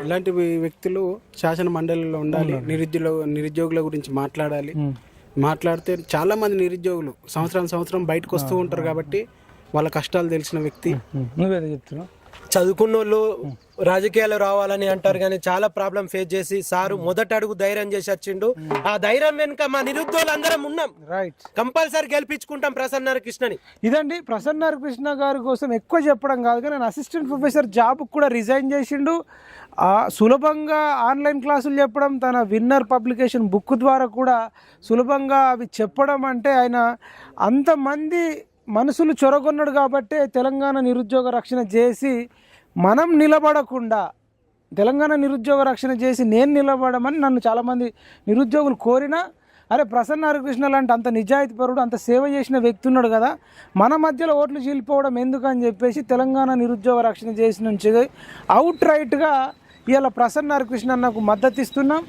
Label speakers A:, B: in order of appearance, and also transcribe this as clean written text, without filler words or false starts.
A: ఇలాంటి వ్యక్తులు శాసన మండలిలో ఉండాలి. నిరుద్యోగుల గురించి మాట్లాడాలి. మాట్లాడితే చాలా మంది నిరుద్యోగులు సంవత్సరం బయటకు వస్తూ ఉంటారు కాబట్టి వాళ్ళ కష్టాలు తెలిసిన వ్యక్తి.
B: నువ్వేదో చెప్తున్నావు.
C: చదువుకున్న వాళ్ళు రాజకీయాలు రావాలని అంటారు కానీ చాలా ప్రాబ్లం ఫేస్ చేసి సారు మొదటి అడుగు ధైర్యం చేసి వచ్చిండు. ఆ ధైర్యం వెనుక మా నిరుద్యోగులు అందరం ఉన్నాం.
B: రైట్,
C: కంపల్సరీ గెలిపించుకుంటాం ప్రసన్న కృష్ణని.
B: ఇదండి ప్రసన్న కృష్ణ గారి కోసం ఎక్కువ చెప్పడం కాదు కానీ అసిస్టెంట్ ప్రొఫెసర్ జాబ్ కూడా రిజైన్ చేసిండు. సులభంగా ఆన్లైన్ క్లాసులు చెప్పడం, తన విన్నర్ పబ్లికేషన్ బుక్ ద్వారా కూడా సులభంగా అవి చెప్పడం అంటే ఆయన అంతమంది మనసులు చొరగొన్నాడు కాబట్టి తెలంగాణ నిరుద్యోగ రక్షణ చేసి మనం నిలబడకుండా తెలంగాణ నిరుద్యోగ రక్షణ చేసి నేను నిలబడమని నన్ను చాలామంది నిరుద్యోగులు కోరినా, అరే ప్రసన్న హరికృష్ణ లాంటి అంత నిజాయితీపరుడు అంత సేవ చేసిన వ్యక్తి ఉన్నాడు కదా, మన మధ్యలో ఓట్లు చీలిపోవడం ఎందుకని చెప్పేసి తెలంగాణ నిరుద్యోగ రక్షణ చేసి నుంచి అవుట్ రైట్గా ఇవాళ ప్రసన్న హరికృష్ణ నాకు మద్దతు ఇస్తున్నాం.